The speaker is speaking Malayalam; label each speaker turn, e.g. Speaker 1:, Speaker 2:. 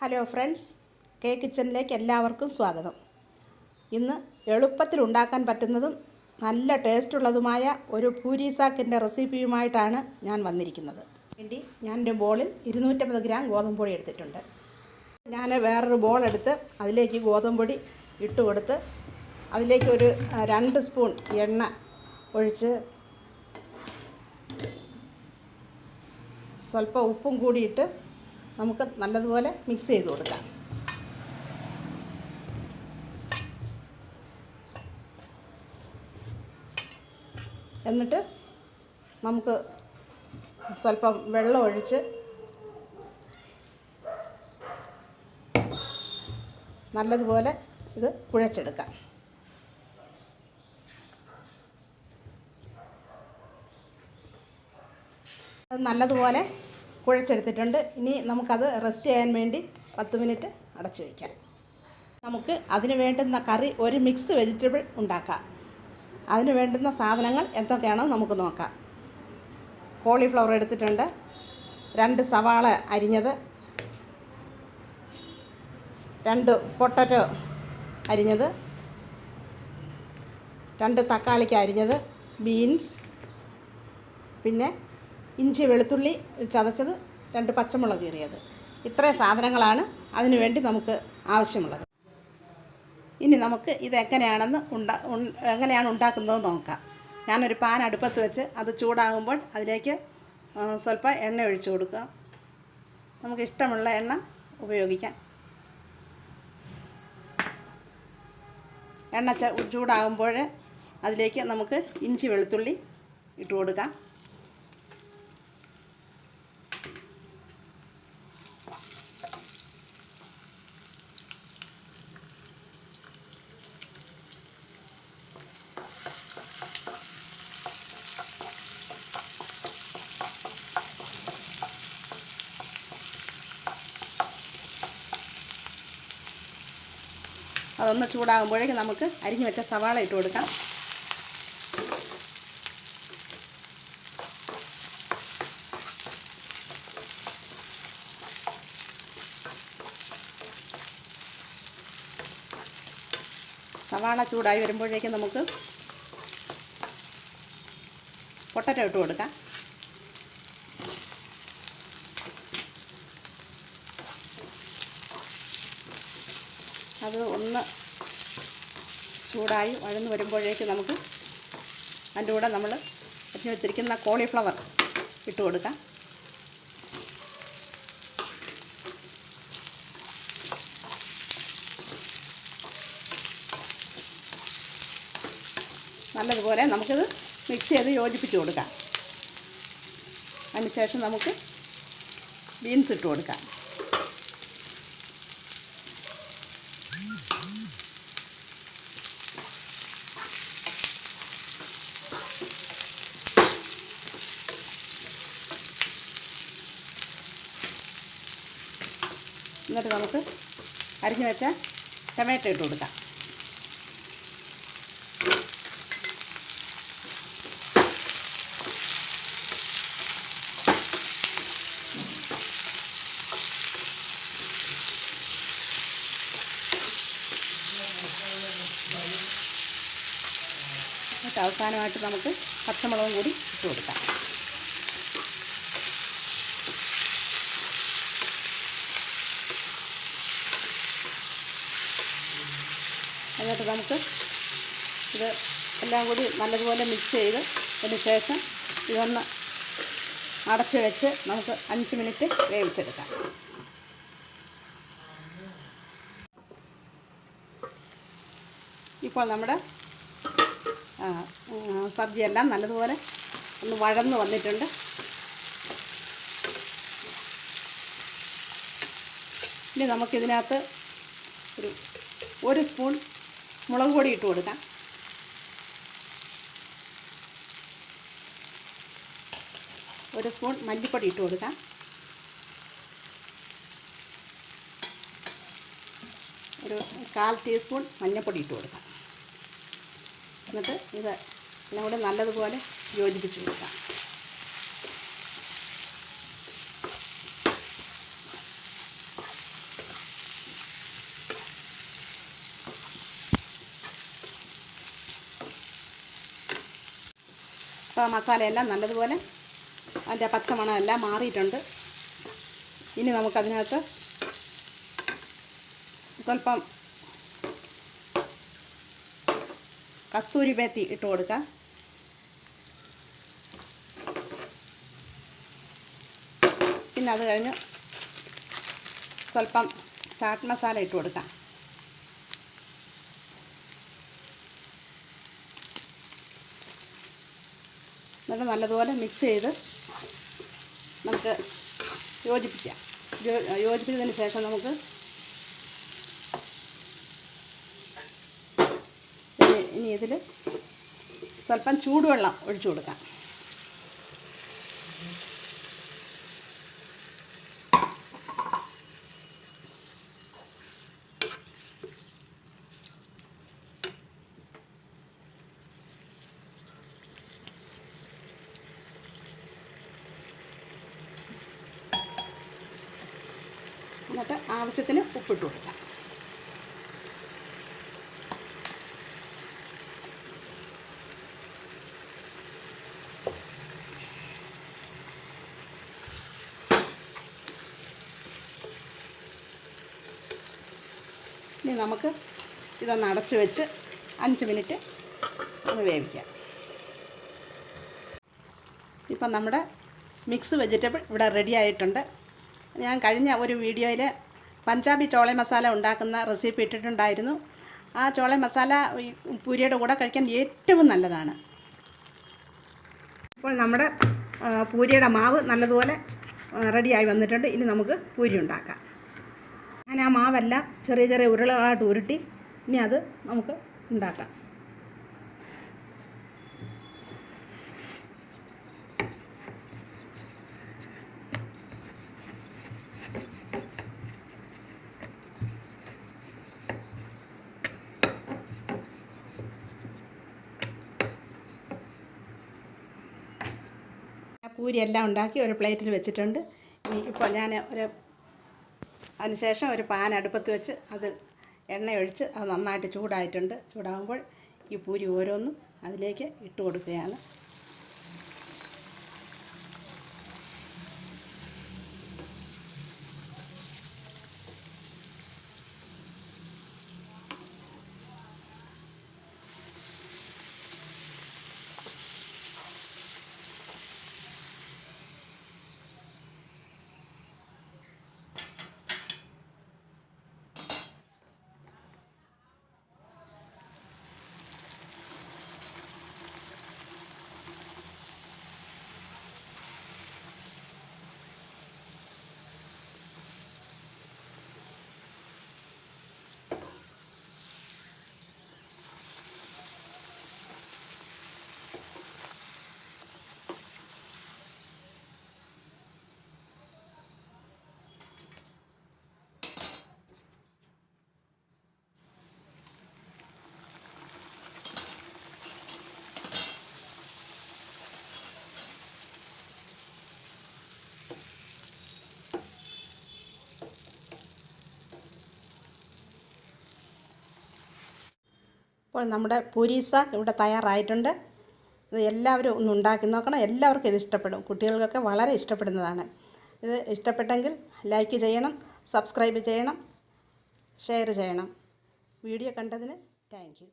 Speaker 1: ഹലോ ഫ്രണ്ട്സ്, കിച്ചണിലേക്ക് എല്ലാവർക്കും സ്വാഗതം. ഇന്ന് എളുപ്പത്തിൽ ഉണ്ടാക്കാൻ പറ്റുന്നതും നല്ല ടേസ്റ്റുള്ളതുമായ ഒരു പൂരി സാക്കിൻ്റെ റെസിപ്പിയുമായിട്ടാണ് ഞാൻ വന്നിരിക്കുന്നത്. ഞാൻ ഒരു ബോളിൽ 250 ഗ്രാം ഗോതമ്പ് പൊടി എടുത്തിട്ടുണ്ട്. ഞാൻ വേറൊരു ബോൾ എടുത്ത് അതിലേക്ക് ഗോതമ്പ് പൊടി ഇട്ട് കൊടുത്ത് അതിലേക്ക് ഒരു 2 സ്പൂൺ എണ്ണ ഒഴിച്ച് സ്വല്പം ഉപ്പും കൂടിയിട്ട് നമുക്ക് നല്ലതുപോലെ മിക്സ് ചെയ്ത് കൊടുക്കാം. എന്നിട്ട് നമുക്ക് സ്വല്പം വെള്ളം ഒഴിച്ച് നല്ലതുപോലെ ഇത് കുഴച്ചെടുക്കാം. അത് നല്ലതുപോലെ കുഴച്ചെടുത്തിട്ടുണ്ട്. ഇനി നമുക്കത് റെസ്റ്റ് ചെയ്യാൻ വേണ്ടി 10 മിനിറ്റ് അടച്ചു വയ്ക്കാം. നമുക്ക് അതിന് വേണ്ടുന്ന കറി, ഒരു മിക്സ് വെജിറ്റബിൾ ഉണ്ടാക്കാം. അതിന് വേണ്ടുന്ന സാധനങ്ങൾ എന്തൊക്കെയാണെന്ന് നമുക്ക് നോക്കാം. കോളിഫ്ലവർ എടുത്തിട്ടുണ്ട്, 2 സവാള അരിഞ്ഞത്, 2 പൊട്ടറ്റോ അരിഞ്ഞത്, 2 തക്കാളിക്ക് അരിഞ്ഞത്, ബീൻസ്, പിന്നെ ഇഞ്ചി വെളുത്തുള്ളി ചതച്ചത്, 2 പച്ചമുളക് കീറിയത്. ഇത്രയും സാധനങ്ങളാണ് അതിനു വേണ്ടി നമുക്ക് ആവശ്യമുള്ളത്. ഇനി നമുക്ക് എങ്ങനെയാണ് ഉണ്ടാക്കുന്നതെന്ന് നോക്കാം. ഞാനൊരു പാൻ അടുപ്പത്ത് വെച്ച് അത് ചൂടാകുമ്പോൾ അതിലേക്ക് സ്വല്പം എണ്ണ ഒഴിച്ചു കൊടുക്കുക. നമുക്ക് ഇഷ്ടമുള്ള എണ്ണ ഉപയോഗിക്കാം. എണ്ണ ചൂടാകുമ്പോൾ അതിലേക്ക് നമുക്ക് ഇഞ്ചി വെളുത്തുള്ളി ഇട്ട് കൊടുക്കാം. അതൊന്ന് ചൂടാകുമ്പോഴേക്കും നമുക്ക് അരിഞ്ഞു വെച്ച സവാള ഇട്ട് കൊടുക്കാം. സവാള ചൂടായി വരുമ്പോഴേക്കും നമുക്ക് പൊട്ടറ്റോ ഇട്ട് കൊടുക്കാം. അത് ഒന്ന് ചൂടായി വഴന്ന് വരുമ്പോഴേക്ക് നമുക്ക് അതിൻ്റെ കൂടെ നമ്മൾ അരിഞ്ഞ് വെച്ചിരിക്കുന്ന കോളിഫ്ലവർ ഇട്ട് കൊടുക്കാം. നല്ലതുപോലെ നമുക്കിത് മിക്സ് ചെയ്ത് യോജിപ്പിച്ച് കൊടുക്കാം. അതിനുശേഷം നമുക്ക് ബീൻസ് ഇട്ട് കൊടുക്കാം. എന്നിട്ട് നമുക്ക് അരിഞ്ഞു വെച്ച ടൊമാറ്റോ ഇട്ട് കൊടുക്കാം. എന്നിട്ട് അവസാനമായിട്ട് നമുക്ക് പച്ചമുളകും കൂടി ഇട്ട് കൊടുക്കാം. എന്നിട്ട് നമുക്ക് ഇത് എല്ലാം കൂടി നല്ലതുപോലെ മിക്സ് ചെയ്ത് അതിന് ശേഷം ഇതൊന്ന് അടച്ച് വെച്ച് നമുക്ക് 5 മിനിറ്റ് വേവിച്ചെടുക്കാം. ഇപ്പോൾ നമ്മുടെ സബ്ജിയെല്ലാം നല്ലതുപോലെ ഒന്ന് വഴന്ന് വന്നിട്ടുണ്ട്. ഇനി നമുക്കിതിനകത്ത് ഒരു സ്പൂൺ മുളക് പൊടി ഇട്ട് കൊടുക്കാം. ഒരു സ്പൂൺ മല്ലിപ്പൊടി ഇട്ട് കൊടുക്കാം. ഒരു 1/4 ടീസ്പൂൺ മഞ്ഞൾപ്പൊടി ഇട്ട് കൊടുക്കാം. എന്നിട്ട് ഇത് എല്ലാം കൂടെ നല്ലതുപോലെ യോജിപ്പിച്ച് കൊടുക്കാം. ഇപ്പോൾ മസാലയെല്ലാം നല്ലതുപോലെ അതിൻ്റെ പച്ചമണം എല്ലാം മാറിയിട്ടുണ്ട്. ഇനി നമുക്കതിനകത്ത് സ്വല്പം കസ്തൂരി മേത്തി ഇട്ട് കൊടുക്കാം. പിന്നെ അത് കഴിഞ്ഞ് സ്വല്പം ചാട്ട് മസാല ഇട്ട് കൊടുക്കാം. എന്നിട്ട് നല്ലതുപോലെ മിക്സ് ചെയ്ത് നമുക്ക് യോജിപ്പിക്കാം. യോജിപ്പിച്ചതിന് ശേഷം നമുക്ക് ഇനി ഇതിൽ സ്വല്പം ചൂടുവെള്ളം ഒഴിച്ചു കൊടുക്കാം. എന്നിട്ട് ആവശ്യത്തിന് ഉപ്പിട്ട് കൊടുക്കാം. ഇനി നമുക്ക് ഇതൊന്ന് അടച്ചു വെച്ച് 5 മിനിറ്റ് ഒന്ന് വേവിക്കാം. ഇപ്പം നമ്മുടെ മിക്സ് വെജിറ്റബിൾ ഇവിടെ റെഡി ആയിട്ടുണ്ട്. ഞാൻ കഴിഞ്ഞ ഒരു വീഡിയോയിൽ പഞ്ചാബി ചോള മസാല ഉണ്ടാക്കുന്ന റെസിപ്പി ഇട്ടിട്ടുണ്ടായിരുന്നു. ആ ചോള മസാല ഈ പൂരിയുടെ കൂടെ കഴിക്കാൻ ഏറ്റവും നല്ലതാണ്. ഇപ്പോൾ നമ്മുടെ പൂരിയുടെ മാവ് നല്ലതുപോലെ റെഡിയായി വന്നിട്ടുണ്ട്. ഇനി നമുക്ക് പൂരി ഉണ്ടാക്കാം. ഞാൻ ആ മാവെല്ലാം ചെറിയ ചെറിയ ഉരുളകളായിട്ട് ഉരുട്ടി ഇനി അത് നമുക്ക് ഉണ്ടാക്കാം. പൂരി എല്ലാം ഉണ്ടാക്കി ഒരു പ്ലേറ്റിൽ വെച്ചിട്ടുണ്ട്. ഇപ്പോൾ ഞാൻ അതിനുശേഷം ഒരു പാൻ അടുപ്പത്ത് വെച്ച് അത് എണ്ണയൊഴിച്ച് അത് നന്നായിട്ട് ചൂടായിട്ടുണ്ട്. ചൂടാകുമ്പോൾ ഈ പൂരി ഓരോന്നും അതിലേക്ക് ഇട്ട് കൊടുക്കുകയാണ്. ഇപ്പോൾ നമ്മുടെ പൂരീസ ഇവിടെ തയ്യാറായിട്ടുണ്ട്. ഇത് എല്ലാവരും ഒന്ന് ഉണ്ടാക്കി നോക്കണം. എല്ലാവർക്കും ഇത് ഇഷ്ടപ്പെടും. കുട്ടികൾക്കൊക്കെ വളരെ ഇഷ്ടപ്പെടുന്നതാണ്. ഇത് ഇഷ്ടപ്പെട്ടെങ്കിൽ ലൈക്ക് ചെയ്യണം, സബ്സ്ക്രൈബ് ചെയ്യണം, ഷെയർ ചെയ്യണം. വീഡിയോ കണ്ടതിന് താങ്ക് യു.